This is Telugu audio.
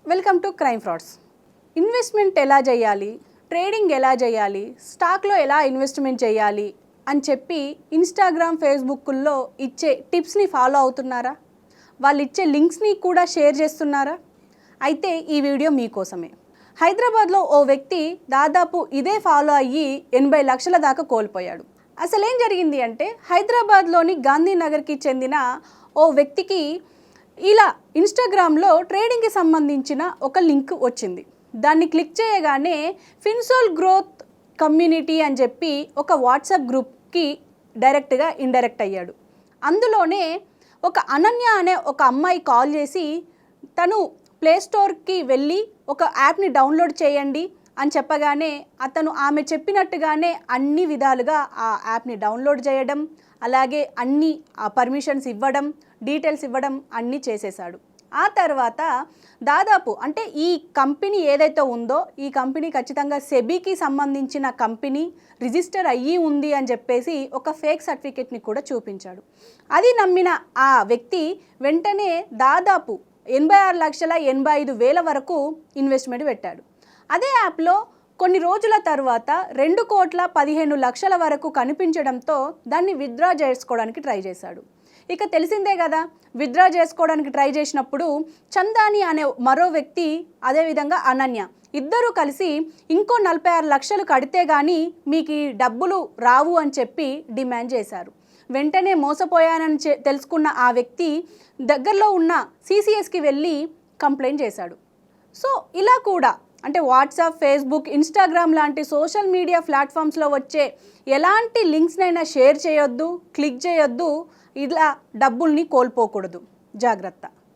Welcome to crime frauds. Investment ఎలా చేయాలి, ట్రేడింగ్ ఎలా చేయాలి, స్టాక్లో ఎలా ఇన్వెస్ట్మెంట్ చేయాలి అని చెప్పి ఇన్స్టాగ్రామ్, ఫేస్బుక్లో ఇచ్చే టిప్స్ని ఫాలో అవుతున్నారా? వాళ్ళు ఇచ్చే లింక్స్ని కూడా షేర్ చేస్తున్నారా? అయితే ఈ వీడియో మీకోసమే. హైదరాబాద్లో ఓ వ్యక్తి దాదాపు ఇదే ఫాలో అయ్యి 80 లక్షల దాకా కోల్పోయాడు. అసలేం జరిగింది అంటే, హైదరాబాద్లోని గాంధీనగర్కి చెందిన ఓ వ్యక్తికి ఇలా ఇన్స్టాగ్రామ్లో ట్రేడింగ్కి సంబంధించిన ఒక లింక్ వచ్చింది. దాన్ని క్లిక్ చేయగానే ఫిన్సోల్ గ్రోత్ కమ్యూనిటీ అని చెప్పి ఒక వాట్సాప్ గ్రూప్కి డైరెక్ట్గా ఇండైరెక్ట్ అయ్యాడు. అందులోనే ఒక అనన్య అనే ఒక అమ్మాయి కాల్ చేసి తను ప్లేస్టోర్కి వెళ్ళి ఒక యాప్ని డౌన్లోడ్ చేయండి అని చెప్పగానే అతను ఆమె చెప్పినట్టుగానే అన్ని విధాలుగా ఆ యాప్ని డౌన్లోడ్ చేయడం, అలాగే అన్ని పర్మిషన్స్ ఇవ్వడం, డీటెయిల్స్ ఇవ్వడం అన్నీ చేసేసాడు. ఆ తర్వాత దాదాపు అంటే ఈ కంపెనీ ఏదైతే ఉందో ఈ కంపెనీ ఖచ్చితంగా సెబీకి సంబంధించిన కంపెనీ, రిజిస్టర్ అయ్యి ఉంది అని చెప్పేసి ఒక ఫేక్ సర్టిఫికేట్ని కూడా చూపించాడు. అది నమ్మిన ఆ వ్యక్తి వెంటనే దాదాపు 86,85,000 వరకు ఇన్వెస్ట్మెంట్ పెట్టాడు. అదే యాప్లో కొన్ని రోజుల తర్వాత 2,15,00,000 వరకు కనిపించడంతో దాన్ని విత్డ్రా చేసుకోవడానికి ట్రై చేశాడు. ఇక తెలిసిందే కదా, విత్డ్రా చేసుకోవడానికి ట్రై చేసినప్పుడు చందాని అనే మరో వ్యక్తి, అదేవిధంగా అనన్య ఇద్దరూ కలిసి ఇంకో 46 లక్షలు కడితే కానీ మీకు ఈ డబ్బులు రావు అని చెప్పి డిమాండ్ చేశారు. వెంటనే మోసపోయానని తెలుసుకున్న ఆ వ్యక్తి దగ్గరలో ఉన్న సిసిఎస్కి వెళ్ళి కంప్లైంట్ చేశాడు. సో ఇలా కూడా అంటే వాట్సాప్, ఫేస్బుక్, ఇన్స్టాగ్రామ్ లాంటి సోషల్ మీడియా ప్లాట్ఫామ్స్లో వచ్చే ఎలాంటి లింక్స్నైనా షేర్ చేయొద్దు, క్లిక్ చేయొద్దు. ఇలా డబ్బుల్ని కోల్పోకూడదు. జాగ్రత్త.